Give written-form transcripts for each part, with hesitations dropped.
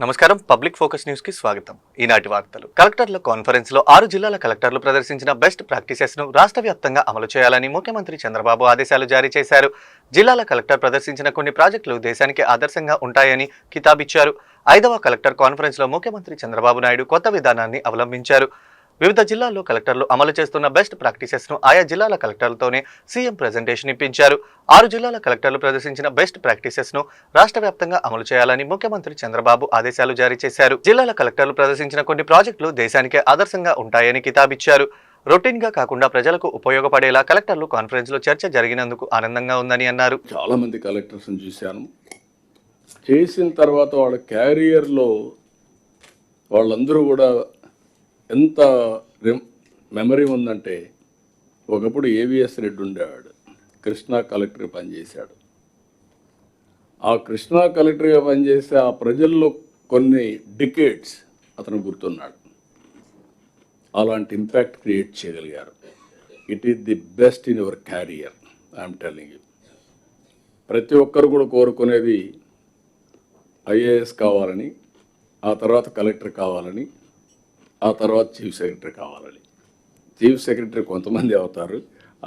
నమస్కారం. Public focus news కి స్వాగతం. ఈనాటి వార్తలు. కలెక్టర్ల కాన్ఫరెన్స్ లో 6 జిల్లాల కలెక్టర్లు ప్రదర్శించిన బెస్ట్ ప్రాక్టీసెస్ ను రాష్ట్ర వ్యాప్తంగా అమలు చేయాలని ముఖ్యమంత్రి చంద్రబాబు ఆదేశాలు జారీ చేశారు. జిల్లాల కలెక్టర్ ప్రదర్శించిన కొన్ని ప్రాజెక్టులు దేశానికి ఆదర్శంగా ఉంటాయని కితాబిచ్చారు. 5వ కలెక్టర్ కాన్ఫరెన్స్ లో ముఖ్యమంత్రి చంద్రబాబు నాయుడు కొత్త విధానాన్ని అవలంబించారు. వివిధ జిల్లాల్లో కలెక్టర్లు అమలు చేస్తున్న బెస్ట్ ప్రాక్టీసెస్ ను ఆయా జిల్లాల కలెక్టర్లతోనే సీఎం ప్రెజెంటేషన్ ఇప్పించారు. 6 జిల్లాల కలెక్టర్లు ప్రదర్శించిన బెస్ట్ ప్రాక్టీసెస్ ను రాష్ట్ర వ్యాప్తంగా అమలు చేయాలని ముఖ్యమంత్రి చంద్రబాబు ఆదేశాలు జారీ చేశారు. జిల్లాల కలెక్టర్లు ప్రదర్శించిన కొన్ని ప్రాజెక్టులు దేశానికే ఆదర్శంగా ఉంటాయని కితాబిచ్చారు. రొటీన్ గా కాకుండా ప్రజలకు ఉపయోగపడేలా కలెక్టర్లు కాన్ఫరెన్స్ లో చర్చ జరిగినందుకు ఆనందంగా ఉందని అన్నారు. చాలా మంది కలెక్టర్స్ చూశాను. చేసిన తర్వాత వాళ్ళ క్యారియర్లో వాళ్ళందరూ కూడా ఎంత మెమరీ ఉందంటే, ఒకప్పుడు ఏవిఎస్ రెడ్డి ఉండేవాడు, కృష్ణా కలెక్టర్గా పనిచేశాడు. ఆ కృష్ణా కలెక్టర్గా పనిచేస్తే ఆ ప్రజల్లో కొన్ని డికేడ్స్ అతను గుర్తున్నాడు. అలాంటి ఇంపాక్ట్ క్రియేట్ చేయగలిగారు. It is the best in your carrier, I'm telling you. ప్రతి ఒక్కరు కూడా కోరుకునేది ఐఏఎస్ కావాలని, ఆ తర్వాత కలెక్టర్ కావాలని, ఆ తర్వాత చీఫ్ సెక్రటరీ కావాలని. చీఫ్ సెక్రటరీ కొంతమంది అవుతారు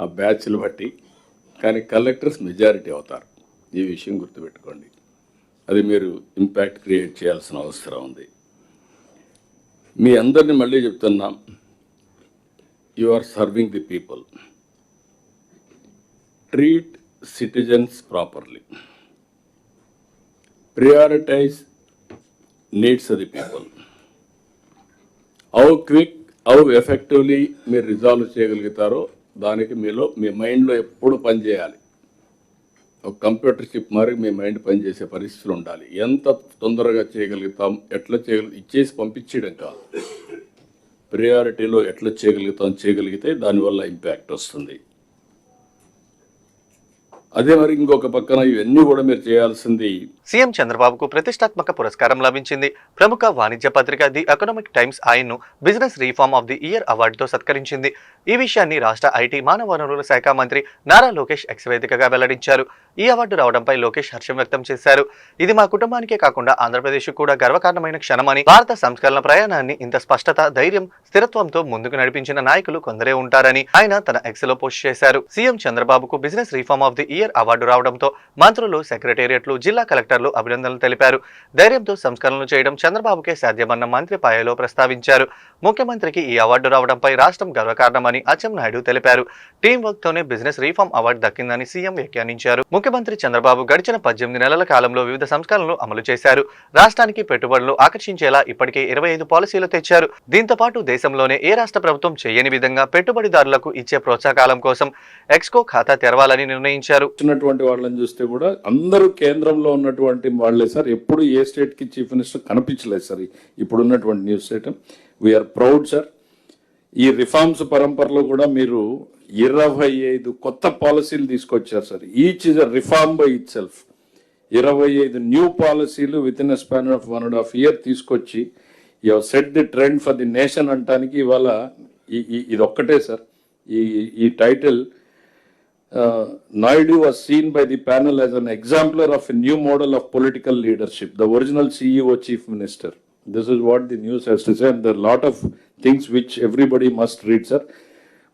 ఆ బ్యాచ్లు బట్టి, కానీ కలెక్టర్స్ మెజారిటీ అవుతారు. ఈ విషయం గుర్తుపెట్టుకోండి. అది మీరు ఇంపాక్ట్ క్రియేట్ చేయాల్సిన అవసరం ఉంది. మీ అందరినీ మళ్ళీ చెప్తున్నాం, you are serving the people. Treat citizens properly. Prioritize needs of the people. How quick, how effectively మీరు రిజాల్వ్ చేయగలుగుతారో దానికి మీ మైండ్లో ఎప్పుడు పనిచేయాలి. ఒక కంప్యూటర్ చిప్ మరి మీ మైండ్ పనిచేసే పరిస్థితులు ఉండాలి. ఎంత తొందరగా చేయగలుగుతాం, ఎట్లా ఇచ్చేసి పంపించడం కాదు, ప్రియారిటీలో ఎట్లా చేయగలిగితే దానివల్ల ఇంపాక్ట్ వస్తుంది. అదే మరి ఇంకొక పక్కన ఇవన్నీ కూడా మీరు చేయాల్సింది. సీఎం చంద్రబాబుకు ప్రతిష్టాత్మక పురస్కారం లభించింది. ప్రముఖ వాణిజ్య పత్రిక ది ఎకనామిక్ టైమ్స్ ఆయన్ను business reform of the year అవార్డుతో సత్కరించింది. ఈ విషయాన్ని రాష్ట్ర ఐటీ మానవ వనరుల శాఖ మంత్రి నారా లోకేష్ ఎక్స్ వేదికగా వెల్లడించారు. ఈ అవార్డు రావడంపై లోకేష్ హర్షం వ్యక్తం చేశారు. ఇది మా కుటుంబానికే కాకుండా ఆంధ్రప్రదేశ్ కూడా గర్వకారణమైన క్షణమని, భారత సంస్కరణ ప్రయాణాన్ని ఇంత స్పష్టత, ధైర్యం, స్థిరత్వంతో ముందుకు నడిపించిన నాయకులు కొందరే ఉంటారని ఆయన తన ఎక్స్ లో పోస్ట్ చేశారు. సీఎం చంద్రబాబుకు business reform of the year award రావడంతో మంత్రులు, సెక్రటేరియట్లు, జిల్లా కలెక్టర్లు అభినందనలు తెలిపారు. ధైర్యంతో సంస్కరణలు చేయడం చంద్రబాబుకే సాధ్యమన్న మంత్రి పాయలో ప్రస్తావించారు. ముఖ్యమంత్రికి ఈ అవార్డు రావడంపై రాష్ట్రం గర్వకారణమని అచ్చెన్నాయుడు తెలిపారు. టీం వర్క్ తోనే బిజినెస్ రీఫార్మ్ అవార్డు దక్కిందని సీఎం వ్యాఖ్యానించారు. ముఖ్యమంత్రి చంద్రబాబు గడిచిన 18 నెలల కాలంలో వివిధ సంస్కరణలు అమలు చేశారు. రాష్ట్రానికి పెట్టుబడులు ఆకర్షించేలా ఇప్పటికే 25 పాలసీలు తెచ్చారు. దీంతో పాటు దేశంలోనే ఏ రాష్ట్ర ప్రభుత్వం చేయని విధంగా పెట్టుబడిదారులకు ఇచ్చే ప్రోత్సాహకాలం కోసం ఎక్స్కో ఖాతా తెరవాలని నిర్ణయించారు. వాళ్ళని చూస్తే కూడా అందరూ కేంద్రంలో ఉన్నటువంటి వాళ్ళే సార్. ఎప్పుడు ఏ స్టేట్ కి చీఫ్ మినిస్టర్ కనిపించలేదు సార్ ఇప్పుడు ఉన్నటువంటి news state. We are proud sir. ఈ రిఫార్మ్స్ పరంపరలో కూడా మీరు 25 కొత్త పాలసీలు తీసుకొచ్చారు sir. Each is a reform by itself. 25 new పాలసీలు within a span of 1.5 years తీసుకొచ్చి you have set the trend for the nation అంటానికి ఇవాళ ఇది ఒక్కటే సార్. ఈ title Naidu was seen by the panel as an exemplar of a new model of political leadership, the original CEO chief minister. This is what the news has to say, and there are a lot of things which everybody must read, sir.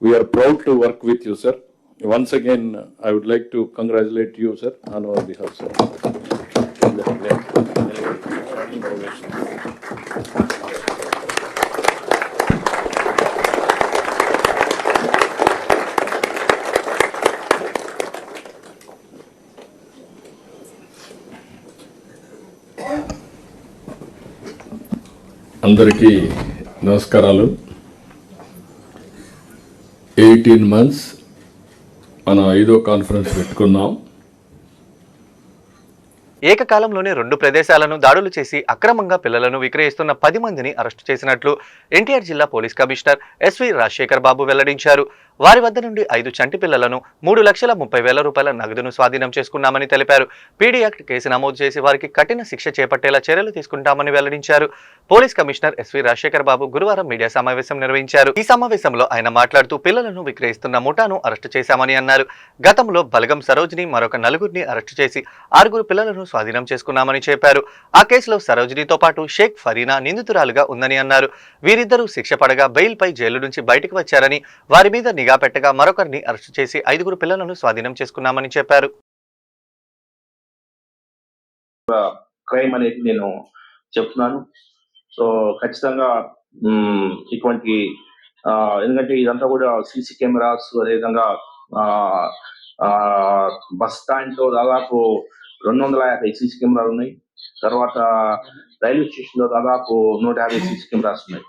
We are proud to work with you, sir. Once again, I would like to congratulate you, sir, on our behalf, sir. అందరికీ నమస్కారాలు. 18 months మనం 5వ conference పెట్టుకున్నాం. ఏకకాలంలోనే 2 ప్రదేశాలను దాడులు చేసి అక్రమంగా పిల్లలను విక్రయిస్తున్న 10 మందిని అరెస్టు చేసినట్లు ఎన్టీఆర్ జిల్లా పోలీస్ కమిషనర్ ఎస్వి రాజశేఖర్ బాబు వెల్లడించారు. వారి వద్ద నుండి 5 చంటి పిల్లలను 3,30,000 రూపాయల నగదును స్వాధీనం చేసుకున్నామని తెలిపారు. పీడీ యాక్ట్ కేసు నమోదు చేసి వారికి కఠిన శిక్ష చేపట్టేలా చర్యలు తీసుకుంటామని వెల్లడించారు. పోలీస్ కమిషనర్ ఎస్వి రాజశేఖర్ బాబు గురువారం మీడియా సమావేశం నిర్వహించారు. ఈ సమావేశంలో ఆయన మాట్లాడుతూ పిల్లలను విక్రయిస్తున్న ముఠాను అరెస్టు చేశామని అన్నారు. గతంలో బలగం సరోజిని మరొక 4గురిని అరెస్టు చేసి 6 పిల్లలను స్వాధీనం చేసుకున్నామని చెప్పారు. ఆ కేసులో సరోజినితో పాటు షేక్ ఫరీనా నిందితురాలుగా ఉందని అన్నారు. వీరిద్దరూ శిక్ష పడగా బెయిల్పై జైలు నుంచి బయటకు వచ్చారని, వారి మీద నిఘా పెట్టగా మరొకరిని అరెస్టు చేసి 5 పిల్లలను స్వాధీనం చేసుకున్నామని చెప్పారు. క్రైమ్ అనేది నేను చెప్తున్నాను. సో ఖచ్చితంగా ఇటువంటి ఎందుకంటే ఇదంతా కూడా సీసీ కెమెరాస్, అదేవిధంగా బస్ స్టాండ్ లో దాదాపు 250 సీసీ కెమెరాలు ఉన్నాయి. తర్వాత రైల్వే స్టేషన్ లో దాదాపు 150 సీసీ కెమెరాస్ ఉన్నాయి.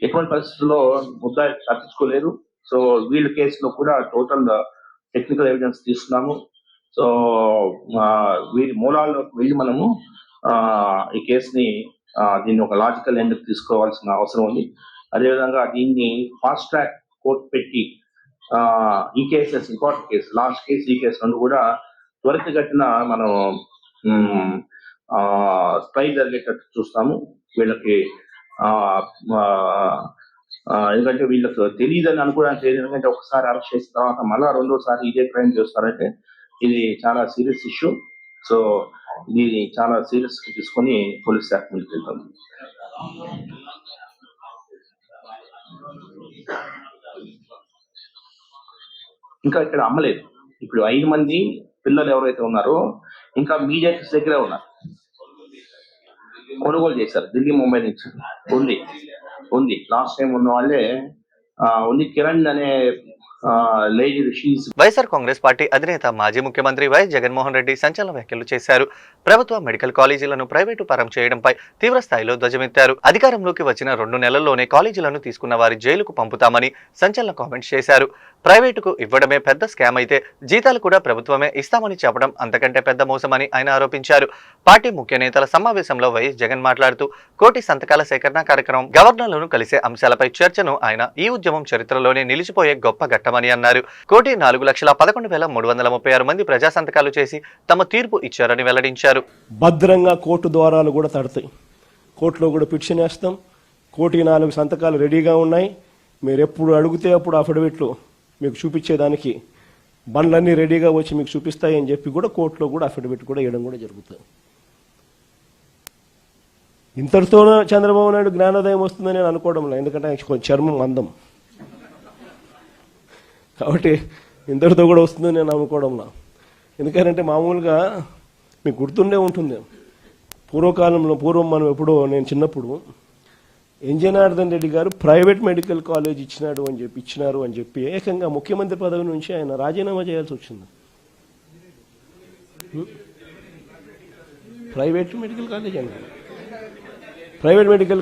ఎటువంటి పరిస్థితుల్లో ముద్దాయి తప్పించుకోలేరు. సో వీళ్ళ కేసులో కూడా టోటల్ టెక్నికల్ ఎవిడెన్స్ తీసుకున్నాము. సో వీరి మూలాల్లోకి వెళ్ళి మనము ఈ కేసుని దీన్ని ఒక లాజికల్ ఎండ్ తీసుకోవాల్సిన అవసరం ఉంది. అదేవిధంగా దీన్ని ఫాస్ట్ ట్రాక్ కోర్టు పెట్టి ఈ cases, important case, last case, ఈ కేసు రెండు కూడా త్వరితగతిన మనం ట్రయల్ జరిగేటట్టు చూస్తాము. వీళ్ళకి ఎందుకంటే వీళ్ళకి తెలియదని అనుకోవడానికి లేదు. ఎందుకంటే ఒకసారి అరెస్ట్ చేసిన తర్వాత మళ్ళా రెండోసారి ఇదే క్రైమ్ చేస్తారంటే ఇది చాలా సీరియస్ ఇష్యూ. సో ఇది చాలా సీరియస్ తీసుకొని పోలీస్ శాఖ ముందుకు వెళ్తాము. ఇంకా ఇక్కడ అమ్మలేదు. ఇప్పుడు 5 మంది పిల్లలు ఎవరైతే ఉన్నారో ఇంకా మీడియేటర్స్ దగ్గరే ఉన్నారు, కొనుగోలు చేశారు. ఢిల్లీ, ముంబై నుంచి ఉంది. లాస్ట్ టైం ఉన్న వాళ్ళే ఉంది. కిరణ్ అనే వైఎస్ఆర్ కాంగ్రెస్ పార్టీ అధినేత మాజీ ముఖ్యమంత్రి వైఎస్ జగన్మోహన్ రెడ్డి సంచలన వ్యాఖ్యలు చేశారు. ప్రభుత్వ మెడికల్ కాలేజీలను ప్రైవేటు పరం చేయడంపై తీవ్ర స్థాయిలో ధ్వజమెత్తారు. అధికారంలోకి వచ్చిన 2 నెలల్లోనే కాలేజీలను తీసుకున్న వారి జైలుకు పంపుతామని సంచలన కామెంట్స్ చేశారు. ప్రైవేటుకు ఇవ్వడమే పెద్ద స్కామ్ అయితే జీతాలు కూడా ప్రభుత్వమే ఇస్తామని చెప్పడం అంతకంటే పెద్ద మోసమని ఆయన ఆరోపించారు. పార్టీ ముఖ్య నేతల సమావేశంలో వైఎస్ జగన్ మాట్లాడుతూ కోటి సంతకాల సేకరణ కార్యక్రమం, గవర్నర్లను కలిసే అంశాలపై చర్చను ఆయన ఈ ఉద్యమం చరిత్రలోనే నిలిచిపోయే గొప్ప ఘట్టమని అన్నారు. 1,04,11,336 మంది ప్రజా సంతకాలు చేసి తమ తీర్పు ఇచ్చారని వెల్లడించారు. భద్రంగా కోర్టు ద్వారాలు కూడా తడతాయి. కోర్టులో కూడా పిటిషన్ వేస్తాం. 1,04,00,000 సంతకాలు రెడీగా ఉన్నాయి. మీరు ఎప్పుడు అడిగితే అప్పుడు అఫిడవిట్లు మీకు చూపించేదానికి బండ్లన్నీ రెడీగా వచ్చి మీకు చూపిస్తాయని చెప్పి కూడా కోర్టులో కూడా అఫిడవిట్ కూడా వేయడం కూడా జరుగుతుంది. ఇంతటితో చంద్రబాబు నాయుడు జ్ఞానోదయం వస్తుందని నేను అనుకోవడం లేదు. ఎందుకంటే కొంచెం చర్మం అందం కాబట్టి ఇంతటితో కూడా వస్తుందని నేను అనుకోవడంలా. ఎందుకంటే మామూలుగా మీకు గుర్తుండే ఉంటుంది, పూర్వం మనం ఎప్పుడో నేను చిన్నప్పుడు జనార్దన్ రెడ్డి గారు ప్రైవేట్ మెడికల్ కాలేజ్ ఇచ్చినారు అని చెప్పి ఏకంగా ముఖ్యమంత్రి పదవి నుంచి ఆయన రాజీనామా చేయాల్సి వచ్చింది. ప్రైవేట్ మెడికల్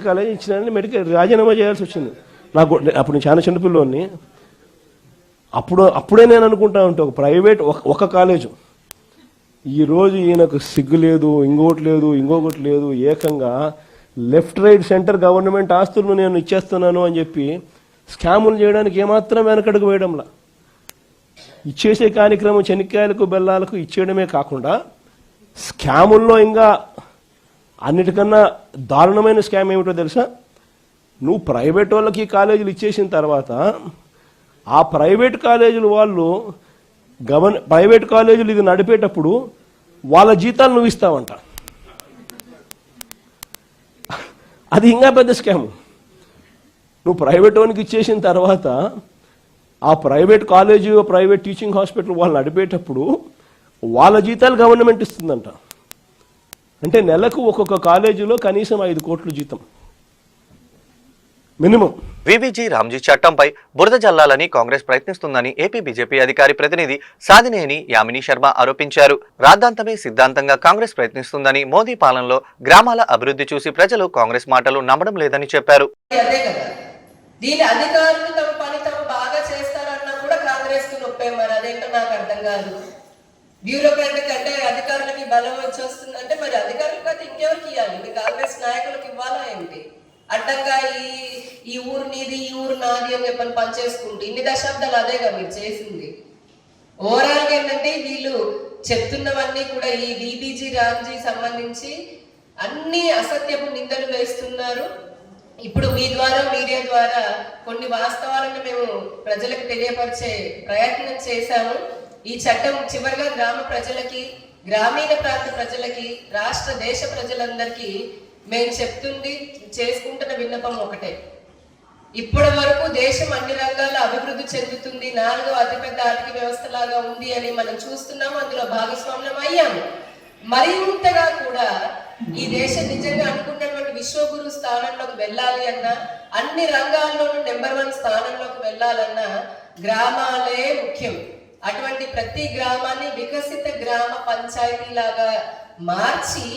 కాలేజ్ ఇచ్చినారని రాజీనామా చేయాల్సి వచ్చింది. నాకు అప్పుడు నేను చాలా చిన్నపిల్లోని. అప్పుడే నేను అనుకుంటా ఉంటే ఒక ప్రైవేట్ ఒక కాలేజు, ఈరోజు ఈయనకు సిగ్గు లేదు, ఇంకొకటి లేదు, ఏకంగా లెఫ్ట్ రైట్ సెంటర్ గవర్నమెంట్ ఆస్తులను నేను ఇచ్చేస్తున్నాను అని చెప్పి స్కాములు చేయడానికి ఏమాత్రం వెనకడుగు వేయడంలా. ఇచ్చేసే కార్యక్రమం చెనిక్కాయలకు బెల్లాలకు ఇచ్చేయడమే కాకుండా స్కాముల్లో ఇంకా అన్నిటికన్నా దారుణమైన స్కామ్ ఏమిటో తెలుసా? నువ్వు ప్రైవేట్ వాళ్ళకి కాలేజీలు ఇచ్చేసిన తర్వాత ఆ ప్రైవేట్ కాలేజీలు వాళ్ళు ప్రైవేట్ కాలేజీలు ఇది నడిపేటప్పుడు వాళ్ళ జీతాలు నువ్వు ఇస్తావంట. అది ఇంకా పెద్ద స్కామ్. నువ్వు ప్రైవేట్ వానికి ఇచ్చేసిన తర్వాత ఆ private college, private teaching hospital వాళ్ళు నడిపేటప్పుడు వాళ్ళ జీతాలు గవర్నమెంట్ ఇస్తుందంట. అంటే నెలకు ఒక్కొక్క కాలేజీలో కనీసం 5 కోట్ల జీతం మినిమం. విబిజీ రామ్జీ చట్టంపై బురద జల్లాలని కాంగ్రెస్ ప్రయత్నిస్తుందని ఏపీ బీజేపీ అధికారి ప్రతినిధి సాధినేని యామిని శర్మ ఆరోపించారు. రాద్ధాంతమే సిద్ధాంతంగా కాంగ్రెస్ ప్రయత్నిస్తుందని, మోదీ పాలనలో గ్రామాల అభివృద్ధి చూసి ప్రజలు కాంగ్రెస్ మాటలు నమ్మడం లేదని చెప్పారు. దీని అధికారులు తమ పని తమ బాగా చేస్తారన్నా కూడా కాంగ్రెస్ కు నొప్పే. మరి అదేంటో నాకు అర్థం కాదు. బ్యూరోక్రాటిక్ అంటే అధికారులకి బలం వచ్చేస్తుందంటే మరి అధికారులకు అయితే ఇంకెవరికి ఇవ్వాలి? మీ కాంగ్రెస్ నాయకులకు ఇవ్వాలా ఏంటి? అడ్డంగా ఈ ఊరు నీది ఈ ఊరు నాది అని చెప్పని పనిచేసుకుంటూ ఇన్ని దశాబ్దాలు అదేగా మీరు చేసింది. ఓవరాల్ గా ఏంటంటే వీళ్ళు చెప్తున్నవన్నీ కూడా ఈ డీబీజీ రామ్జీ సంబంధించి అన్ని అసత్యపు నిందలు వేస్తున్నారు. ఇప్పుడు మీ ద్వారా మీడియా ద్వారా కొన్ని వాస్తవాలను మేము ప్రజలకు తెలియపరిచే ప్రయత్నం చేశాము. ఈ చట్టం చివరిగా గ్రామ ప్రజలకి, గ్రామీణ ప్రాంత ప్రజలకి, రాష్ట్ర దేశ ప్రజలందరికీ మేము చెప్తుంది, చేసుకుంటున్న విన్నపం ఒకటే. ఇప్పటి వరకు దేశం అన్ని రంగాల్లో అభివృద్ధి చెందుతుంది, 4వ అతిపెద్ద ఆర్థిక వ్యవస్థలాగా ఉంది అని మనం చూస్తున్నాము, అందులో భాగస్వామ్యం అయ్యాము. మరింతగా కూడా ఈ దేశం నిజంగా అనుకున్నటువంటి విశ్వగురు స్థానంలోకి వెళ్ళాలి అన్నా, అన్ని రంగాల్లోనూ నెంబర్ 1 స్థానంలోకి వెళ్ళాలన్నా గ్రామాలే ముఖ్యం. అటువంటి ప్రతి గ్రామాన్ని వికసిత గ్రామ పంచాయతీ లాగా మార్చి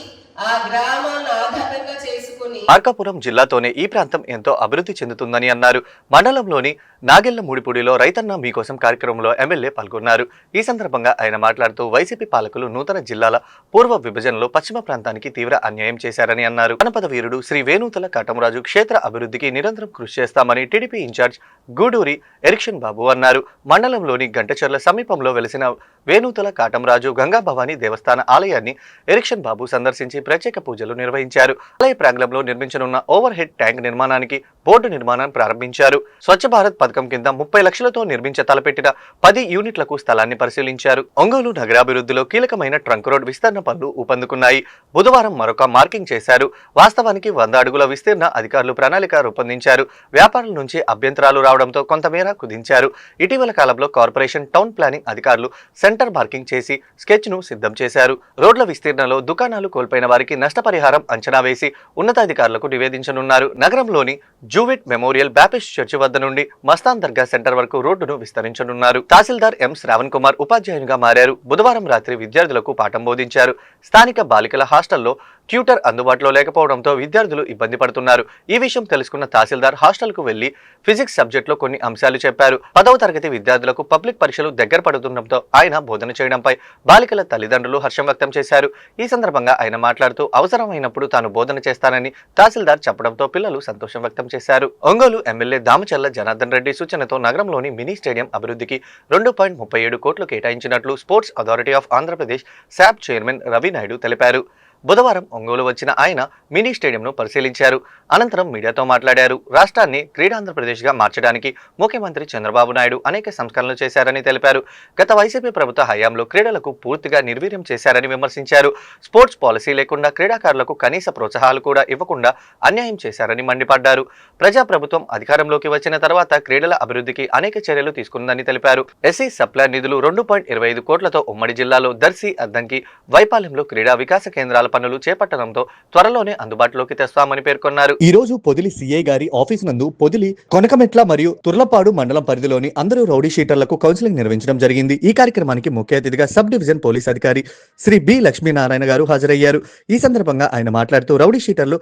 ఆ గ్రామాన్ని ఆధారంగా చేసుకుని మార్కాపురం జిల్లాతోనే ఈ ప్రాంతం ఎంతో అభివృద్ధి చెందుతుందని అన్నారు. మండలంలోని నాగెళ్ల మూడిపూడిలో రైతన్న మీకోసం కార్యక్రమంలో ఎమ్మెల్యే పాల్గొన్నారు. ఈ సందర్భంగా ఆయన మాట్లాడుతూ వైసీపీ పాలకులు నూతన జిల్లాల పూర్వ విభజనలో పశ్చిమ ప్రాంతానికి తీవ్ర అన్యాయం చేశారని అన్నారు. జనపద వీరుడు శ్రీ వేణుతల కాటమరాజు క్షేత్ర అభివృద్ధికి నిరంతరం కృషి చేస్తామని టీడీపీ ఇన్ఛార్జ్ గూడూరి ఎరిక్షన్ బాబు అన్నారు. మండలంలోని గంటచర్ల సమీపంలో వెలిసిన వేణుతల కాటమరాజు గంగా భవానీ దేవస్థాన ఆలయాన్ని ఎరిక్షన్ బాబు సందర్శించి ప్రత్యేక పూజలు నిర్వహించారు. ఆలయ ప్రాంగణంలో నిర్మించనున్న ఓవర్ హెడ్ ట్యాంక్ నిర్మాణానికి బోర్డు నిర్మాణాన్ని ప్రారంభించారు. స్వచ్ఛ భారత్ పథకం కింద 30 లక్షలతో నిర్మించ తలపెట్టిన 10 యూనిట్లకు స్థలాన్ని పరిశీలించారు. ఒంగోలు నగరాభివృద్ధిలో కీలకమైన ట్రంక్ రోడ్ విస్తరణ పనులు ఊపందుకున్నాయి. బుధవారం మరొక మార్కింగ్ చేశారు. వాస్తవానికి 100 అడుగుల విస్తీర్ణ అధికారులు ప్రణాళిక రూపొందించారు. వ్యాపారుల నుంచి అభ్యంతరాలు రావడంతో కొంతమేర కుదించారు. ఇటీవల కాలంలో కార్పొరేషన్ టౌన్ ప్లానింగ్ అధికారులు సెంటర్ మార్కింగ్ చేసి స్కెచ్ ను సిద్ధం చేశారు. రోడ్ల విస్తీర్ణలో దుకాణాలు కోల్పోయిన వారికి నష్టపరిహారం అంచనా వేసి ఉన్నతాధికారులకు నివేదించనున్నారు. నగరంలోని జూవిట్ మెమోరియల్ బ్యాప్టిస్ట్ చర్చి వద్ద నుండి మస్తాన్ దర్గా సెంటర్ వరకు రోడ్డును విస్తరించనున్నారు. తహసీల్దార్ ఎం శ్రావణ్ కుమార్ ఉపాధ్యాయునిగా మారారు. బుధవారం రాత్రి విద్యార్థులకు పాఠం బోధించారు. స్థానిక బాలికల హాస్టల్లో ట్యూటర్ అందుబాటులో లేకపోవడంతో విద్యార్థులు ఇబ్బంది పడుతున్నారు. ఈ విషయం తెలుసుకున్న తహసీల్దార్ హాస్టల్కు వెళ్లి ఫిజిక్స్ సబ్జెక్టులో కొన్ని అంశాలు చెప్పారు. 10వ తరగతి విద్యార్థులకు పబ్లిక్ పరీక్షలు దగ్గర పడుతుండటంతో ఆయన బోధన చేయడంపై బాలికల తల్లిదండ్రులు హర్షం వ్యక్తం చేశారు. ఈ సందర్భంగా ఆయన మాట్లాడుతూ అవసరమైనప్పుడు తాను బోధన చేస్తానని తహసీల్దార్ చెప్పడంతో పిల్లలు సంతోషం వ్యక్తం చేశారు. ఒంగోలు ఎమ్మెల్యే దామచర్ల జనార్దన్ రెడ్డి సూచనతో నగరంలోని మినీ స్టేడియం అభివృద్ధికి 2.37 కోట్లు కేటాయించినట్లు sports authority of Andhra Pradesh SAAP chairman Ravi Naidu తెలిపారు. బుధవారం ఒంగోలు వచ్చిన ఆయన మినీ స్టేడియంను పరిశీలించారు. అనంతరం మీడియాతో మాట్లాడారు. రాష్ట్రాన్ని క్రీడాంధ్రప్రదేశ్గా మార్చడానికి ముఖ్యమంత్రి చంద్రబాబు నాయుడు అనేక సంస్కరణలు చేశారని తెలిపారు. గత వైసీపీ ప్రభుత్వ హయాంలో క్రీడలకు పూర్తిగా నిర్వీర్యం చేశారని విమర్శించారు. స్పోర్ట్స్ పాలసీ లేకుండా క్రీడాకారులకు కనీస ప్రోత్సాహాలు కూడా ఇవ్వకుండా అన్యాయం చేశారని మండిపడ్డారు. ప్రజాప్రభుత్వం అధికారంలోకి వచ్చిన తర్వాత క్రీడల అభివృద్ధికి అనేక చర్యలు తీసుకుందని తెలిపారు. ఎస్సీ సప్లై నిధులు 2.25 కోట్లతో ఉమ్మడి జిల్లాలో దర్శి, అద్దంకి, వైపాలెంలో క్రీడా వికాస కేంద్రాల పనులు చేపట్టడంతో త్వరలోనే అందుబాటులోకి తెస్తామని పేర్కొన్నారు. ఈ రోజు పొదిలి సిఐ గారి ఆఫీస్ నందు పొదిలి, కొనకమెట్ల మరియు తుర్లపాడు మండలం పరిధిలోని అందరూ రౌడీ షీటర్లకు కౌన్సిలింగ్ నిర్వహించడం జరిగింది. ఈ కార్యక్రమానికి ముఖ్య అతిథిగా సబ్ డివిజన్ పోలీస్ అధికారి శ్రీ బి లక్ష్మీనారాయణ గారు హాజరయ్యారు. ఈ సందర్భంగా ఆయన మాట్లాడుతూ రౌడీ షీటర్లు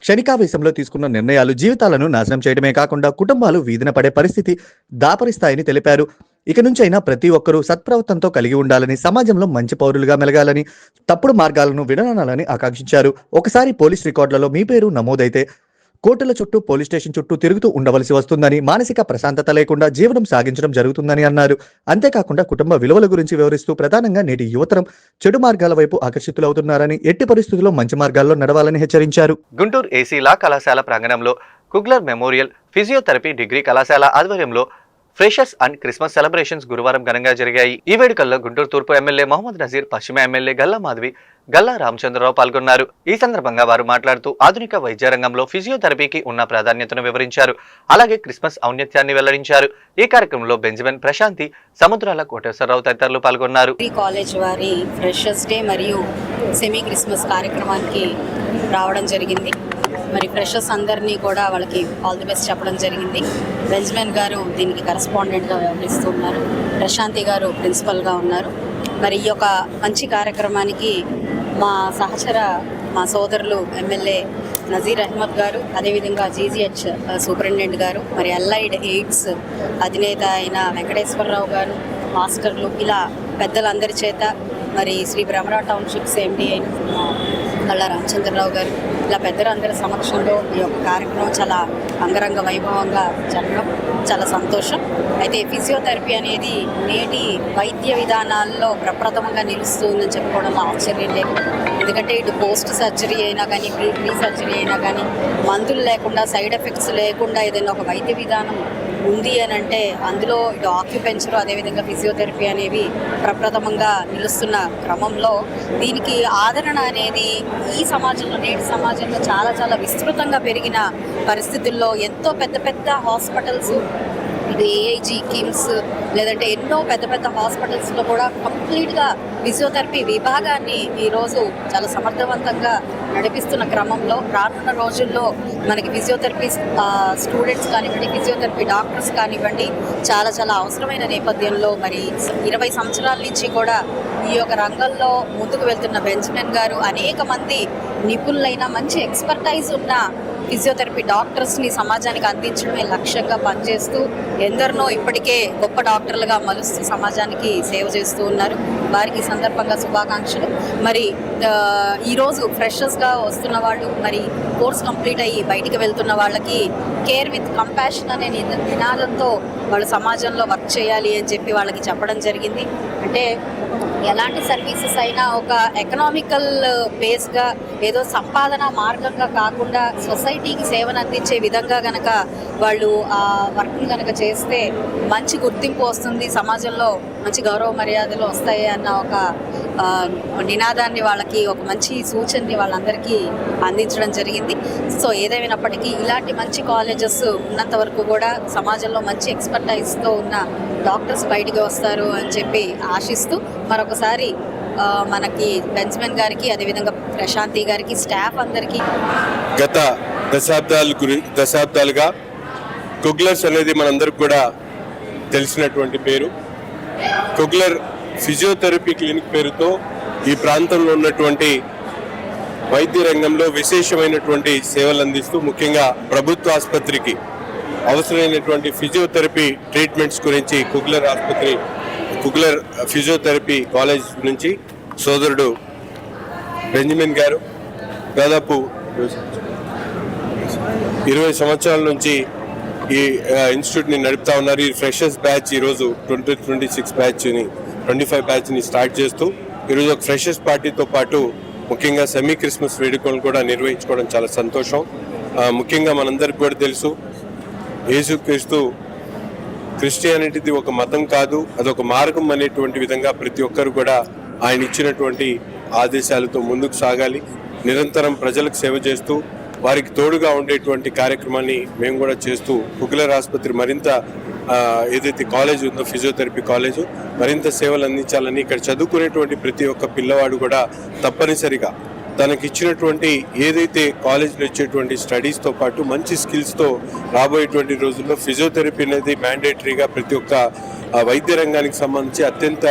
క్షణికావేశంలో తీసుకున్న నిర్ణయాలు జీవితాలను నాశనం చేయడమే కాకుండా కుటుంబాలు వీధిన పడే పరిస్థితి దాపరిస్తాయని తెలిపారు. ఇక నుంచైనా ప్రతి ఒక్కరూ సత్ప్రవర్తనతో కలిగి ఉండాలని, సమాజంలో మంచి పౌరులుగా మెలగాలని, తప్పుడు మార్గాలను విడనాలని ఆకాంక్షించారు. ఒకసారి పోలీస్ రికార్డులలో మీ పేరు నమోదైతే కోర్టుల చుట్టూ, పోలీస్ స్టేషన్ చుట్టూ తిరుగుతూ ఉండవలసి వస్తుందని, మానసిక ప్రశాంతత లేకుండా జీవనం సాగించడం జరుగుతుందని అన్నారు. అంతేకాకుండా కుటుంబ విలువల గురించి వివరిస్తూ ప్రధానంగా నేటి యువతరం చెడు మార్గాల వైపు ఆకర్షితులవుతున్నారని, ఎట్టి పరిస్థితుల్లో మంచి మార్గాల్లో నడవాలని హెచ్చరించారు. గుంటూరు ఏసీ లా కళాశాల ప్రాంగణంలో కుగ్లర్ మెమోరియల్ ఫిజియోథెరపీ డిగ్రీ కళాశాల ఆధ్వర్యంలో ఫ్రెషర్స్ అండ్ క్రిస్మస్ సెలబ్రేషన్స్ గురువారం ఘనంగా జరిగాయి. ఈ వేడుకల్లో గుంటూరు తూర్పు ఎమ్మెల్యే మహమ్మద్ నజీర్, పశ్చిమ ఎమ్మెల్యే గల్లా మాధవి, గల్లా రామచంద్రరావు పాల్గొన్నారు. ఈ సందర్భంగా వారు మాట్లాడుతూ ఆధునిక వైద్య రంగంలో ఫిజియోథెరపీకి ఉన్న ప్రాధాన్యతను వివరించారు. అలాగే క్రిస్మస్ ఔన్నత్యాన్ని వెల్లడించారు. ఈ కార్యక్రమంలో బెంజమిన్, ప్రశాంతి, సముద్రాల కోటేశ్వరరావు తదితరులు పాల్గొన్నారు. కాలేజ్ వారి ఫ్రెషర్స్ డే మరియు సెమీ క్రిస్మస్ కార్యక్రమానికి రావడం జరిగింది. మరి ఫ్రెషర్స్ అందరినీ కూడా వాళ్ళకి ఆల్ ది బెస్ట్ చెప్పడం జరిగింది. బెంజమిన్ గారు దీనికి కరెస్పాండెంట్గా వ్యవహరిస్తున్నారు, ప్రశాంతి గారు ప్రిన్సిపల్గా ఉన్నారు. మరి ఈ యొక్క మంచి కార్యక్రమానికి మా సోదరులు ఎమ్మెల్యే నజీర్ అహ్మద్ గారు, అదేవిధంగా జీజీహెచ్ సూపరింటెండెంట్ గారు, మరి అల్లైడ్ ఎయిడ్స్ అధినేత అయిన వెంకటేశ్వరరావు గారు, మాస్టర్లు, ఇలా పెద్దలందరి చేత, మరి శ్రీ భ్రమరా టౌన్షిప్స్ ఎండి అయిన గల్లా రామచంద్రరావు గారు, ఇలా పెద్దలందరి సమక్షంలో ఈ యొక్క కార్యక్రమం చాలా అంగరంగ వైభవంగా జరగడం చాలా సంతోషం. అయితే ఫిజియోథెరపీ అనేది నేటి వైద్య విధానాల్లో ప్రప్రథమంగా నిలుస్తుందని చెప్పుకోవడంలో ఆశ్చర్యం లేదు. ఎందుకంటే ఇటు పోస్ట్ సర్జరీ అయినా కానీ ప్రీ సర్జరీ అయినా కానీ మందులు లేకుండా సైడ్ ఎఫెక్ట్స్ లేకుండా ఏదైనా ఒక వైద్య విధానం ఉంది అని అంటే అందులో ఇటు ఆక్యుపెంచర్ అదేవిధంగా ఫిజియోథెరపీ అనేవి ప్రప్రథమంగా నిలుస్తున్న క్రమంలో దీనికి ఆదరణ అనేది ఈ సమాజంలో నేటి సమాజంలో చాలా చాలా విస్తృతంగా పెరిగిన పరిస్థితుల్లో ఎంతో పెద్ద పెద్ద హాస్పిటల్స్ ఇది ఏఐజీ కిమ్స్ లేదంటే ఎన్నో పెద్ద పెద్ద హాస్పిటల్స్లో కూడా కంప్లీట్గా ఫిజియోథెరపీ విభాగాన్ని ఈరోజు చాలా సమర్థవంతంగా నడిపిస్తున్న క్రమంలో రానున్న రోజుల్లో మనకి ఫిజియోథెరపీ స్టూడెంట్స్ కానివ్వండి ఫిజియోథెరపీ డాక్టర్స్ కానివ్వండి చాలా చాలా అవసరమైన నేపథ్యంలో మరి 20 సంవత్సరాల నుంచి కూడా ఈ యొక్క రంగంలో ముందుకు వెళ్తున్న బెంజమిన్ గారు అనేక మంది నిపుణులైన మంచి ఎక్స్పర్టైజ్ ఉన్న ఫిజియోథెరపీ డాక్టర్స్ని సమాజానికి అందించడమే లక్ష్యంగా పనిచేస్తూ ఎందరినో ఇప్పటికే గొప్ప డాక్టర్లుగా మలుస్తూ సమాజానికి సేవ చేస్తూ ఉన్నారు. వారికి ఈ సందర్భంగా శుభాకాంక్షలు. మరి ఈరోజు ఫ్రెషర్స్గా వస్తున్న వాళ్ళు మరి కోర్స్ కంప్లీట్ అయ్యి బయటికి వెళ్తున్న వాళ్ళకి కేర్ విత్ కంపాషన్ అనే నినాదంతో వాళ్ళు సమాజంలో వర్క్ చేయాలి అని చెప్పి వాళ్ళకి చెప్పడం జరిగింది. అంటే ఎలాంటి సర్వీసెస్ అయినా ఒక ఎకనామికల్ బేస్గా ఏదో సంపాదన మార్గంగా కాకుండా సొసైటీకి సేవను అందించే విధంగా గనక వాళ్ళు ఆ వర్క్ని కనుక చేస్తే మంచి గుర్తింపు వస్తుంది, సమాజంలో మంచి గౌరవ మర్యాదలు వస్తాయి అన్న ఒక నినాదాన్ని వాళ్ళకి ఒక మంచి సూచనని వాళ్ళందరికీ అందించడం జరిగింది. సో ఏదేమైనప్పటికీ ఇలాంటి మంచి కాలేజెస్ ఉన్నంత వరకు కూడా సమాజంలో మంచి ఎక్స్పర్టైజ్తో ఉన్న డాక్టర్స్ బయటికి వస్తారు అని చెప్పి ఆశిస్తూ మరొకసారి మనకి బెంజమిన్ గారికి అదేవిధంగా ప్రశాంతి గారికి స్టాఫ్ అందరికీ గత దశాబ్దాలుగా కుగ్లర్స్ అనేది మనందరికి కూడా తెలిసినటువంటి పేరు. కుగ్లర్ ఫిజియోథెరపీ క్లినిక్ పేరుతో ఈ ప్రాంతంలో ఉన్నటువంటి వైద్య రంగంలో విశేషమైనటువంటి సేవలు అందిస్తూ ముఖ్యంగా ప్రభుత్వ ఆసుపత్రికి అవసరమైనటువంటి ఫిజియోథెరపీ ట్రీట్మెంట్స్ గురించి కుగ్లర్ ఫిజియోథెరపీ కాలేజ్ నుంచి సోదరుడు బెంజమిన్ గారు దాదాపు 20 సంవత్సరాల నుంచి ఈ ఇన్స్టిట్యూట్ని నడుపుతా ఉన్నారు. ఈ ఫ్రెషర్స్ బ్యాచ్ ఈరోజు 25 బ్యాచ్ని స్టార్ట్ చేస్తూ ఈరోజు ఒక ఫ్రెషర్స్ పార్టీతో పాటు ముఖ్యంగా సెమీ క్రిస్మస్ వేడుకలను కూడా నిర్వహించుకోవడం చాలా సంతోషం. ముఖ్యంగా మనందరికి కూడా తెలుసు యేసుక్రీస్తు క్రిస్టియానిటీది ఒక మతం కాదు, అదొక మార్గం అనేటువంటి విధంగా ప్రతి ఒక్కరు కూడా ఆయన ఇచ్చినటువంటి ఆదేశాలతో ముందుకు సాగాలి. నిరంతరం ప్రజలకు సేవ చేస్తూ వారికి తోడుగా ఉండేటువంటి కార్యక్రమాన్ని మేము కూడా చేస్తూ కుగ్లర్ ఆసుపత్రి మరింత ఏదైతే కాలేజ్ ఉందో ఫిజియోథెరపీ కాలేజ్ మరింత సేవలు అందించాలని ఇక్కడ చదువుకునేటువంటి ప్రతి ఒక్క పిల్లవాడు కూడా తప్పనిసరిగా తనకిచ్చినటువంటి ఏదైతే కాలేజ్లో ఇచ్చేటువంటి స్టడీస్తో పాటు మంచి స్కిల్స్తో రాబోయేటువంటి రోజుల్లో ఫిజియోథెరపీ అనేది మ్యాండేటరీగా ప్రతి ఒక్క వైద్య రంగానికి సంబంధించి అత్యంత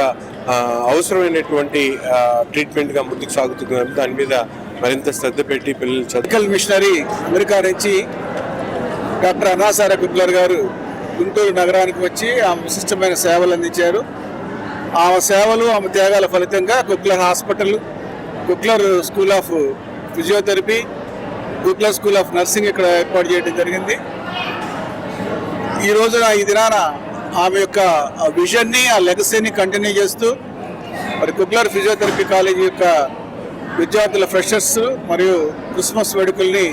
అవసరమైనటువంటి ట్రీట్మెంట్గా ముందుకు సాగుతుంది. దాని మీద మరింత శ్రద్ధ పెట్టి పిల్లలు మెడికల్ మిషనరీ అమెరికా నుంచి డాక్టర్ అనాసార కుగ్లర్ గారు గుంటూరు నగరానికి వచ్చి ఆమె విశిష్టమైన సేవలు అందించారు. ఆమె సేవలు ఆమె త్యాగాల ఫలితంగా కుగ్లర్ hospital, కుగ్లర్ school of physiotherapy, కుగ్లర్ school of nursing ఇక్కడ ఏర్పాటు చేయడం జరిగింది. ఈ రోజున ఈ దినాన ఆమె యొక్క విజన్ని ఆ లెగసీని కంటిన్యూ చేస్తూ మరి కుగ్లర్ ఫిజియోథెరపీ కాలేజీ యొక్క విద్యార్థుల ఫ్రెషర్స్ మరియు క్రిస్మస్ వేడుకల్ని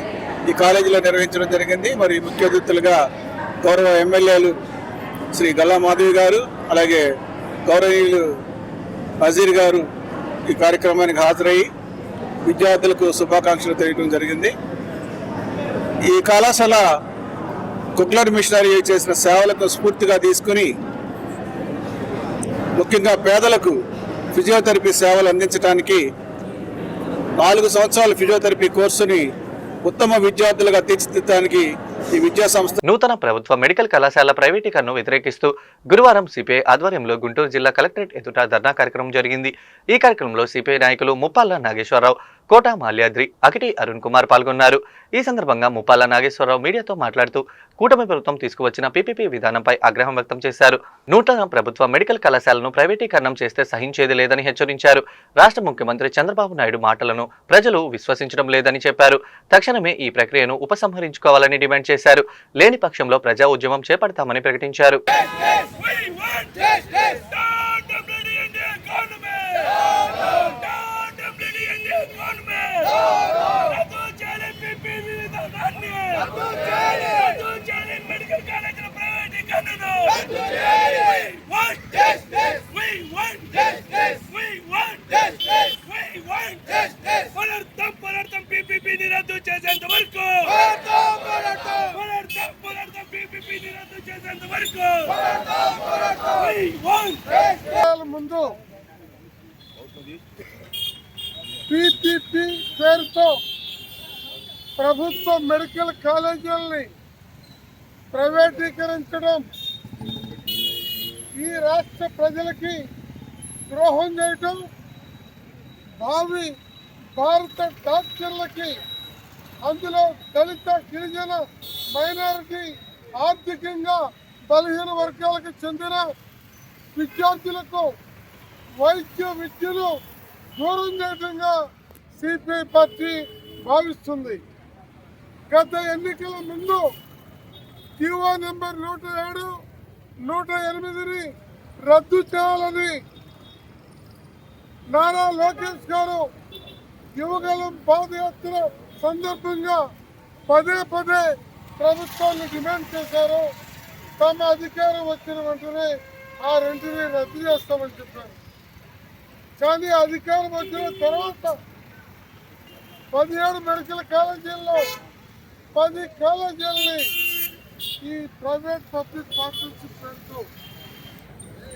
ఈ కాలేజీలో నిర్వహించడం జరిగింది. మరి ముఖ్య అతిథులుగా గౌరవ ఎమ్మెల్యేలు శ్రీ గల్లా మాధవి గారు అలాగే గౌరవనీయులు నజీర్ గారు ఈ కార్యక్రమానికి హాజరయ్యి విద్యార్థులకు శుభాకాంక్షలు తెలియడం జరిగింది. ఈ కళాశాల కుగ్లర్ మిషనరీ చేసిన సేవలకు స్ఫూర్తిగా తీసుకుని ముఖ్యంగా పేదలకు ఫిజియోథెరపీ సేవలు అందించడానికి 4 సంవత్సరాల ఫిజియోథెరపీ కోర్సుని ఉత్తమ విద్యార్థులుగా తీర్చిదిద్దడానికి ఈ విద్యా సంస్థ నూతన ప్రభుత్వ మెడికల్ కళాశాల ప్రైవేటీకరణను వ్యతిరేకిస్తూ గురువారం సిపిఐ ఆధ్వర్యంలో గుంటూరు జిల్లా కలెక్టరేట్ ఎదుట ధర్నా కార్యక్రమం జరిగింది. ఈ కార్యక్రమంలో సిపిఐ నాయకులు ముప్పాళ్ల నాగేశ్వరరావు, కోట మాల్యాద్రి, అకిటి అరుణ్ కుమార్ పాల్గొన్నారు. ఈ సందర్భంగా ముప్పాళ్ల నాగేశ్వరరావు మీడియాతో మాట్లాడుతూ కూటమి ప్రభుత్వం తీసుకువచ్చిన పీపీపీ విధానంపై ఆగ్రహం వ్యక్తం చేశారు. నూతన ప్రభుత్వ మెడికల్ కళాశాలను ప్రైవేటీకరణం చేస్తే సహించేది లేదని హెచ్చరించారు. రాష్ట్ర ముఖ్యమంత్రి చంద్రబాబు నాయుడు మాటలను ప్రజలు విశ్వసించడం లేదని చెప్పారు. తక్షణమే ఈ ప్రక్రియను ఉపసంహరించుకోవాలని డిమాండ్ చేశారు. లేని పక్షంలో ప్రజా ఉద్యమం చేపడతామని ప్రకటించారు. ముందు పీపీపీ పేరుతో ప్రభుత్వ మెడికల్ కాలేజీలని ప్రైవేటీకరించడం ఈ రాష్ట్ర ప్రజలకి ద్రోహం చేయటం, భావి భారత డాక్టర్లకి, అందులో దళిత, గిరిజన, మైనారిటీ, ఆర్థికంగా బలహీన వర్గాలకు చెందిన విద్యార్థులకు వైద్య విద్యను దూరం చేయడంగా సిపిఐ పార్టీ భావిస్తుంది. గత ఎన్నికల ముందు టీఓ నెంబర్ 107, 108ని రద్దు చేయాలని నారా లోకేష్ గారు యువగలం పాదయాత్ర సందర్భంగా పదే పదే ప్రభుత్వాన్ని డిమాండ్ చేశారు. తమ అధికారం వచ్చిన వెంటనే ఆ రెంటిని రద్దు చేస్తామని చెప్పారు. కానీ అధికారం వచ్చిన తర్వాత 17 మెడికల్ కాలేజీల్లో 10 కాలేజీలని ఈ ప్రైవేట్ పబ్లిక్ పార్ట్నర్షిప్ పేరుతో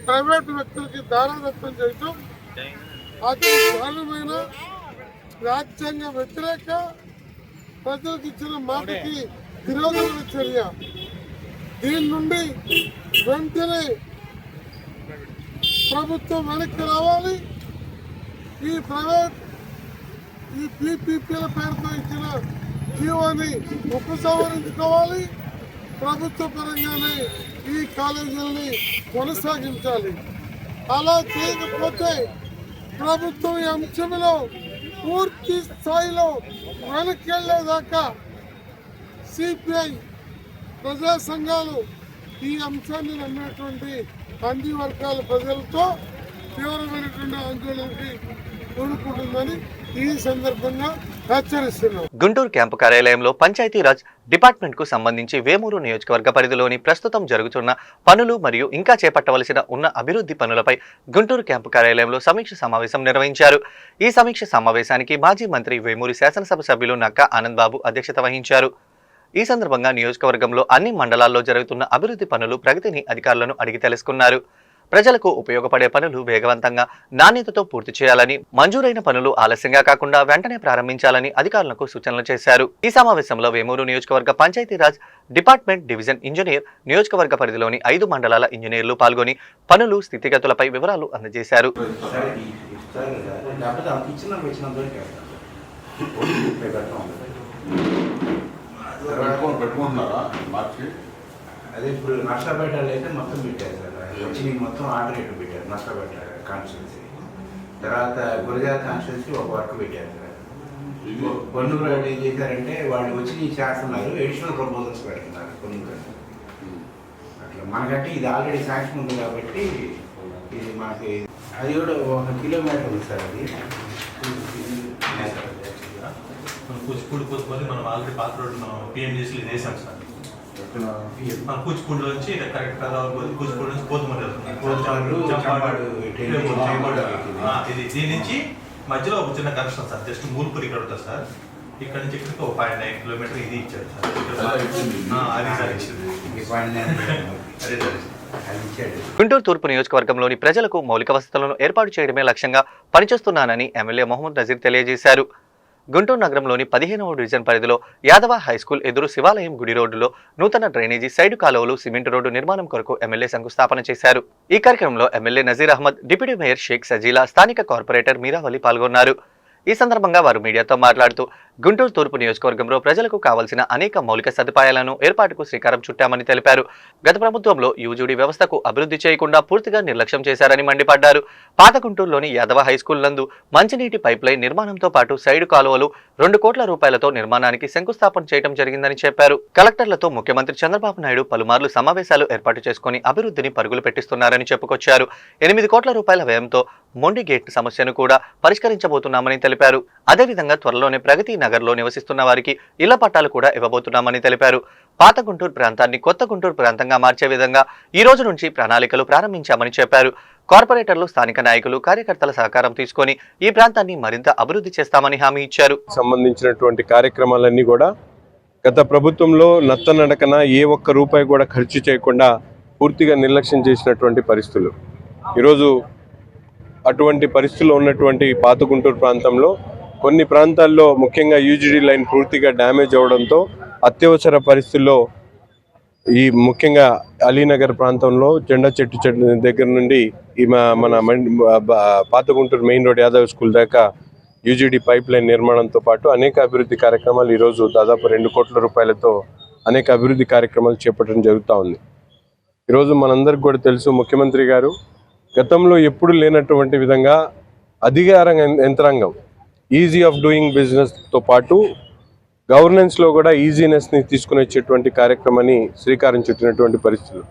ప్రైవేట్ వ్యక్తులకి దారాదత్తం చేయటం అతి దారుణమైన రాజ్యాంగ వ్యతిరేక, ప్రజలకు ఇచ్చిన మాటకి విరోధమైన చర్య. దీని నుండి వెంటనే ప్రభుత్వం వెనక్కి రావాలి. ఈ ప్రైవేట్ ఈ పీపీపీల పేరుతో ఇచ్చిన జీవోని ఉపసంహరించుకోవాలి. ప్రభుత్వ పరంగానే ఈ కాలేజీలని కొనసాగించాలి. అలా చేయకపోతే ప్రభుత్వం ఈ అంశంలో పూర్తి స్థాయిలో వెనక్కి వెళ్ళేదాకా సిపిఐ ప్రజా సంఘాలు ఈ అంశాన్ని నమ్మేటువంటి అన్ని వర్గాల ప్రజలతో తీవ్రమైనటువంటి ఆందోళనకి కోరుకుంటుందని ఈ సందర్భంగా హెచ్చరిస్తున్నాం. గుంటూరు క్యాంపు కార్యాలయంలో పంచాయతీరాజ్ డిపార్ట్మెంట్ కు సంబంధించి వేమూరు నియోజకవర్గ పరిధిలోని ప్రస్తుతం జరుగుతున్న పనులు మరియు ఇంకా చేపట్టవలసిన ఉన్న అభివృద్ధి పనులపై గుంటూరు క్యాంపు కార్యాలయంలో సమీక్ష సమావేశం నిర్వహించారు. ఈ సమీక్ష సమావేశానికి మాజీ మంత్రి వేమూరి శాసనసభ సభ్యులు నక్కా ఆనంద్ బాబు అధ్యక్షత వహించారు. ఈ సందర్భంగా నియోజకవర్గంలో అన్ని మండలాల్లో జరుగుతున్న అభివృద్ధి పనులు ప్రగతిని అధికారులను అడిగి తెలుసుకున్నారు. ప్రజలకు ఉపయోగపడే పనులు వేగవంతంగా నాణ్యతతో పూర్తి చేయాలని, మంజూరైన పనులు ఆలస్యంగా కాకుండా వెంటనే ప్రారంభించాలని అధికారులకు సూచనలు చేశారు. ఈ సమావేశంలో వేమూరు నియోజకవర్గ పంచాయతీరాజ్ డిపార్ట్మెంట్ డివిజన్ ఇంజనీర్, నియోజకవర్గ పరిధిలోని 5 మండలాల ఇంజనీర్లు పాల్గొని పనులు స్థితిగతులపై వివరాలు అందజేశారు. అదే ఇప్పుడు నష్టపేటలో అయితే మొత్తం పెట్టారు సార్. వచ్చి మొత్తం ఆల్టర్నేట్ పెట్టారు నష్టపేట కాన్స్టిట్యున్సీ. తర్వాత గురజాల కాన్స్టిట్యున్సీ ఒక వర్క్ పెట్టారు సార్. పొన్నూరు ఏం చేశారంటే వాళ్ళు వచ్చి చేస్తున్నారు, ఎడిషనల్ ప్రపోజల్స్ పెడుతున్నారు పొన్నూరు. అట్లా మనకంటే ఇది ఆల్రెడీ శాంక్షన్ ఉంది కాబట్టి ఇది మనకి అది కూడా 1 కిలోమీటర్ ఉంది సార్. అది కూచిపూడి పోతే మనం ఆల్రెడీ పాత రోడ్డు మనం పిఎంజీసీలో వేసాం సార్. మన కూచిపూడిలో నుంచి కరెక్ట్ కూచిపూడి నుంచి పోతుమని ఇది దీని నుంచి మధ్యలో ఒక చిన్న కనెక్షన్ సార్. జస్ట్ మూల్పూర్ ఇక్కడ ఉంటుంది సార్. ఇక్కడ నుంచి ఇక్కడికి ఒక 0.9 కిలోమీటర్ ఇది ఇచ్చాడు సార్. అది సార్ ఇచ్చింది. అదే సార్. గుంటూరు తూర్పు నియోజకవర్గంలోని ప్రజలకు మౌలిక వసతులను ఏర్పాటు చేయడమే లక్ష్యంగా పనిచేస్తున్నానని ఎమ్మెల్యే మొహమ్మద్ నజీర్ తెలియజేశారు. గుంటూరు నగరంలోని 15వ డివిజన్ పరిధిలో యాదవ హైస్కూల్ ఎదురు శివాలయం గుడి రోడ్డులో నూతన డ్రైనేజీ సైడు కాలువలు, సిమెంట్ రోడ్డు నిర్మాణం కొరకు ఎమ్మెల్యే శంకుస్థాపన చేశారు. ఈ కార్యక్రమంలో MLA Nazeer Ahmed, deputy mayor Sheikh Sajila, స్థానిక కార్పొరేటర్ మీరావలి పాల్గొన్నారు. ఈ సందర్భంగా వారు మీడియాతో మాట్లాడుతూ గుంటూరు తూర్పు నియోజకవర్గంలో ప్రజలకు కావాల్సిన అనేక మౌలిక సదుపాయాలను ఏర్పాటుకు శ్రీకారం చుట్టామని తెలిపారు. గత ప్రభుత్వంలో యూజీడీ వ్యవస్థకు అభివృద్ధి చేయకుండా పూర్తిగా నిర్లక్ష్యం చేశారని మండిపడ్డారు. పాత గుంటూరులోని యాదవ హైస్కూల్ నందు మంచినీటి పైప్లైన్ నిర్మాణంతో పాటు సైడ్ కాలువలు 2 కోట్ల రూపాయలతో నిర్మాణానికి శంకుస్థాపన చేయడం జరిగిందని చెప్పారు. కలెక్టర్లతో ముఖ్యమంత్రి చంద్రబాబు నాయుడు పలుమార్లు సమావేశాలు ఏర్పాటు చేసుకుని అభివృద్ధిని పరుగులు పెట్టిస్తున్నారని చెప్పుకొచ్చారు. 8 కోట్ల రూపాయల వ్యయంతో మొండి గేట్ సమస్యను కూడా పరిష్కరించబోతున్నామని తెలిపారు. అదేవిధంగా త్వరలోనే ప్రగతి నగర్లో నివసిస్తున్న వారికి ఇళ్ల పట్టాలు కూడా ఇవ్వబోతున్నామని తెలిపారు. పాత గుంటూరు ప్రాంతాన్ని కొత్త గుంటూరు ప్రాంతంగా మార్చే విధంగా ఈ రోజు నుంచి ప్రణాళికలు ప్రారంభించామని చెప్పారు. కార్పొరేటర్లు, స్థానిక నాయకులు, కార్యకర్తల సహకారం తీసుకొని ఈ ప్రాంతాన్ని మరింత అభివృద్ధి చేస్తామని హామీ ఇచ్చారు. సంబంధించినటువంటి కార్యక్రమాలన్నీ కూడా గత ప్రభుత్వంలో నత్తనడకన ఏ ఒక్క రూపాయి కూడా ఖర్చు చేయకుండా పూర్తిగా నిర్లక్ష్యం చేసినటువంటి పరిస్థితులు. ఈరోజు అటువంటి పరిస్థితుల్లో ఉన్నటువంటి పాత గుంటూరు ప్రాంతంలో కొన్ని ప్రాంతాల్లో ముఖ్యంగా యూజీడీ లైన్ పూర్తిగా డ్యామేజ్ అవడంతో అత్యవసర పరిస్థితుల్లో ఈ ముఖ్యంగా అలీనగర్ ప్రాంతంలో జెండా చెట్టు దగ్గర నుండి ఈ మన పాత Guntur main road Yadav school దాకా యూజీడీ పైప్ లైన్ నిర్మాణంతో పాటు అనేక అభివృద్ధి కార్యక్రమాలు ఈరోజు దాదాపు 2 కోట్ల రూపాయలతో అనేక అభివృద్ధి కార్యక్రమాలు చేపట్టడం జరుగుతూ ఉంది. ఈరోజు మనందరికి కూడా తెలుసు, ముఖ్యమంత్రి గారు గతంలో ఎప్పుడు లేనటువంటి విధంగా అధికార యంత్రాంగం ఈజీ ఆఫ్ డూయింగ్ బిజినెస్తో పాటు గవర్నెన్స్లో కూడా ఈజీనెస్ని తీసుకుని వచ్చేటువంటి కార్యక్రమాన్ని శ్రీకారం చుట్టినటువంటి పరిస్థితులు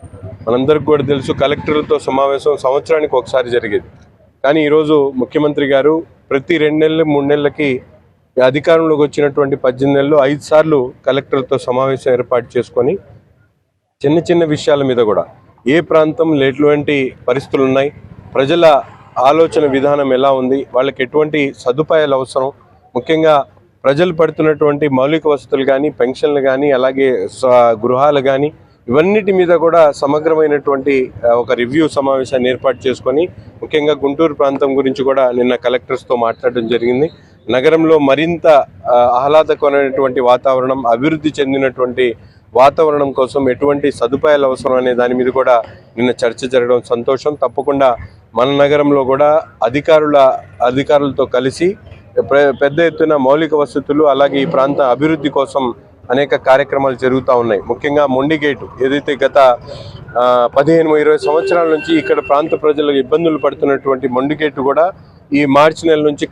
మనందరికి కూడా తెలుసు. కలెక్టర్లతో సమావేశం సంవత్సరానికి ఒకసారి జరిగేది. కానీ ఈరోజు ముఖ్యమంత్రి గారు ప్రతి 2 నెలలు 3 నెలలకి అధికారంలోకి వచ్చినటువంటి 18 నెలల్లో 5 సార్లు కలెక్టర్లతో సమావేశం ఏర్పాటు చేసుకొని చిన్న చిన్న విషయాల మీద కూడా ఏ ప్రాంతంలో ఎటువంటి పరిస్థితులు ఉన్నాయి, ప్రజల ఆలోచన విధానం ఎలా ఉంది, వాళ్ళకి ఎటువంటి సదుపాయాలు అవసరం, ముఖ్యంగా ప్రజలు పడుతున్నటువంటి మౌలిక వసతులు కానీ, పెన్షన్లు కానీ, అలాగే గృహాలు కానీ, ఇవన్నిటి మీద కూడా సమగ్రమైనటువంటి ఒక రివ్యూ సమావేశాన్ని ఏర్పాటు చేసుకొని ముఖ్యంగా గుంటూరు ప్రాంతం గురించి కూడా నిన్న కలెక్టర్స్తో మాట్లాడడం జరిగింది. నగరంలో మరింత ఆహ్లాదకరమైనటువంటి వాతావరణం, అభివృద్ధి చెందినటువంటి వాతావరణం కోసం ఎటువంటి సదుపాయాలు అవసరం అనే దాని మీద కూడా నిన్న చర్చ జరగడం సంతోషం. తప్పకుండా మన నగరంలో కూడా అధికారులతో కలిసి పెద్ద ఎత్తున మౌలిక వసతులు అలాగే ఈ ప్రాంత అభివృద్ధి కోసం అనేక కార్యక్రమాలు జరుగుతూ ఉన్నాయి. ముఖ్యంగా మొండి గేటు ఏదైతే గత 15-20 సంవత్సరాల నుంచి ఇక్కడ ప్రాంత ప్రజలు ఇబ్బందులు పడుతున్నటువంటి మొండి గేటు కూడా ఈ మార్చి నెల నుంచి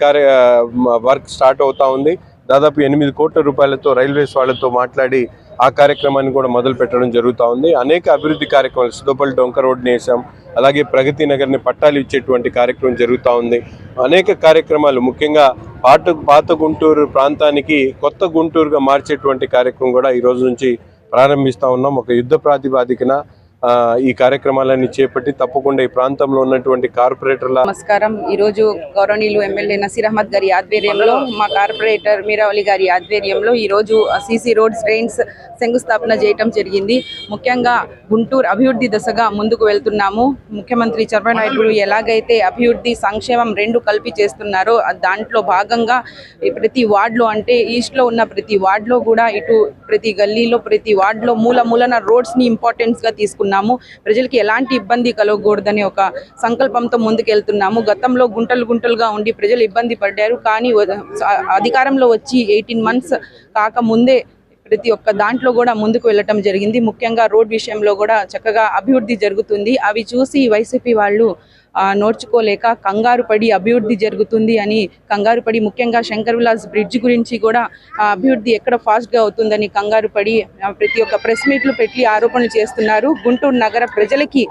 వర్క్ స్టార్ట్ అవుతా ఉంది. దాదాపు 8 కోట్ల రూపాయలతో రైల్వేస్ వాళ్ళతో మాట్లాడి ఆ కార్యక్రమాన్ని కూడా మొదలు పెట్టడం జరుగుతూ ఉంది. అనేక అభివృద్ధి కార్యక్రమాలు సుదోపల్లి డొంక రోడ్ని వేసాం, అలాగే ప్రగతి నగర్ని పట్టాలు ఇచ్చేటువంటి కార్యక్రమం జరుగుతూ ఉంది. అనేక కార్యక్రమాలు ముఖ్యంగా పాత గుంటూరు ప్రాంతానికి కొత్త గుంటూరుగా మార్చేటువంటి కార్యక్రమం కూడా ఈ రోజు నుంచి ప్రారంభిస్తూ ఉన్నాం. ఒక యుద్ధ ప్రాతిపాదికన ఈ కార్యక్రమాలన్నీ చేపట్టి తప్పకుండా ఈ ప్రాంతంలో ఉన్నటువంటి కార్పొరేటర్ల నమస్కారం. ఈరోజు గౌరవనీయులు ఎమ్మెల్యే నసీర్ అహ్మద్ గారి ఆధ్వర్యంలో, మా కార్పొరేటర్ మీరావళి గారి ఆధ్వర్యంలో ఈరోజు సీసీ రోడ్స్, డ్రైన్స్ శంకుస్థాపన చేయటం జరిగింది. ముఖ్యంగా గుంటూరు అభివృద్ధి దశగా ముందుకు వెళ్తున్నాము. ముఖ్యమంత్రి చంద్రబాబు నాయుడు ఎలాగైతే అభివృద్ధి, సంక్షేమం 2 కలిపి చేస్తున్నారో దాంట్లో భాగంగా ప్రతి వార్డులో, అంటే ఈస్ట్లో ఉన్న ప్రతి వార్డులో కూడా, ఇటు ప్రతి గల్లీలో, ప్రతి వార్డులో మూలన రోడ్స్ని ఇంపార్టెన్స్గా తీసుకున్నాము. ప్రజలకి ఎలాంటి ఇబ్బంది కలగకూడదనే ఒక సంకల్పంతో ముందుకెళ్తున్నాము. గతంలో గుంటలుగా ఉండి ప్రజలు ఇబ్బంది పడ్డారు. కానీ అధికారంలో వచ్చి 18 మంత్స్ కాకముందే ప్రతి ఒక్క దాంట్లో కూడా ముందుకు వెళ్ళటం జరిగింది. ముఖ్యంగా రోడ్ విషయంలో కూడా చక్కగా అభివృద్ధి జరుగుతుంది. అవి చూసి వైసీపీ వాళ్ళు నోర్చుకోలేక కంగారు పడి అభివృద్ధి జరుగుతుంది అని కంగారు పడి, ముఖ్యంగా శంకర్ విలాస్ బ్రిడ్జ్ గురించి కూడా అభివృద్ధి ఎక్కడ ఫాస్ట్గా అవుతుందని కంగారు పడి ప్రతి ఒక్క ప్రెస్ మీట్లు పెట్టి ఆరోపణలు చేస్తున్నారు. గుంటూరు నగర ప్రజలకి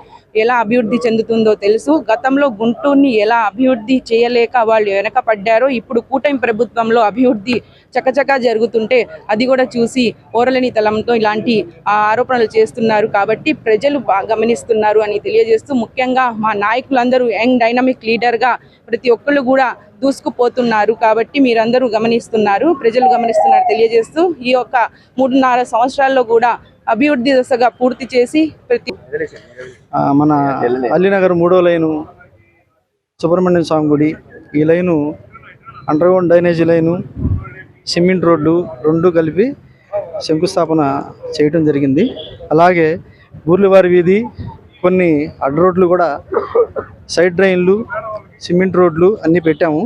ఎలా అభివృద్ధి చెందుతుందో తెలుసు. గతంలో గుంటూరుని ఎలా అభివృద్ధి చేయలేక వాళ్ళు వెనకపడ్డారో, ఇప్పుడు కూటమి ప్రభుత్వంలో అభివృద్ధి చకచకా జరుగుతుంటే అది కూడా చూసి ఓరలేని తలంతో ఇలాంటి ఆరోపణలు చేస్తున్నారు. కాబట్టి ప్రజలు గమనిస్తున్నారు అని తెలియజేస్తూ, ముఖ్యంగా మా నాయకులందరూ యంగ్ డైనమిక్ లీడర్గా ప్రతి ఒక్కళ్ళు కూడా దూసుకుపోతున్నారు. కాబట్టి మీరందరూ గమనిస్తున్నారు, ప్రజలు గమనిస్తున్నారు తెలియజేస్తూ, ఈ యొక్క 3.5 సంవత్సరాల్లో కూడా అభివృద్ధి దశగా పూర్తి చేసి మన అలీనగర్ 3వ లైను, సుబ్రహ్మణ్యం స్వామి గుడి, ఈ line underground drainage line, cement road 2 కలిపి శంకుస్థాపన చేయడం జరిగింది. అలాగే బూర్లివారి వీధి, కొన్ని అడ్డ రోడ్లు కూడా, సైడ్ డ్రైన్లు, సిమెంట్ రోడ్లు అన్నీ పెట్టాము.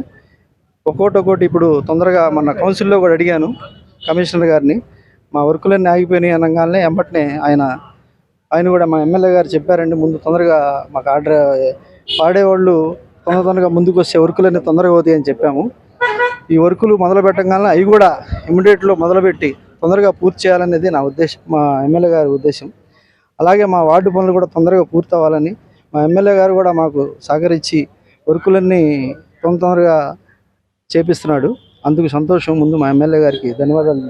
ఒక్కోటి ఇప్పుడు తొందరగా మన కౌన్సిల్లో కూడా అడిగాను కమిషనర్ గారిని, మా వర్కులన్నీ ఆగిపోయినాయి అనగానే వెంబటనే ఆయన కూడా మా ఎమ్మెల్యే గారు చెప్పారండి, ముందు తొందరగా మాకు ఆర్డర్ పాడేవాళ్ళు తొందరగా ముందుకు వస్తే వర్కులన్నీ తొందరగా అవుతాయి అని చెప్పాము. ఈ వర్కులు మొదలు పెట్టగానే అవి కూడా ఇమ్మీడియట్లో మొదలుపెట్టి తొందరగా పూర్తి చేయాలనేది నా ఉద్దేశం, మా ఎమ్మెల్యే గారి ఉద్దేశం. అలాగే మా వార్డు పనులు కూడా తొందరగా పూర్తి అవ్వాలని మా ఎమ్మెల్యే గారు కూడా మాకు సహకరించి వర్కులన్నీ తొందరగా చేపిస్తున్నాడు. అందుకు సంతోషం. ముందు మా ఎమ్మెల్యే గారికి ధన్యవాదాలు.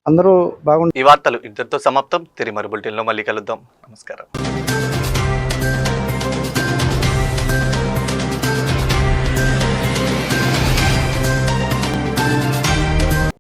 అందరూ బాగుంటారు. ఈ వార్తలు ఇంతటితో సమాప్తం. తిరిగి మరో బులెటిన్లో మళ్ళీ కలుద్దాం. నమస్కారం.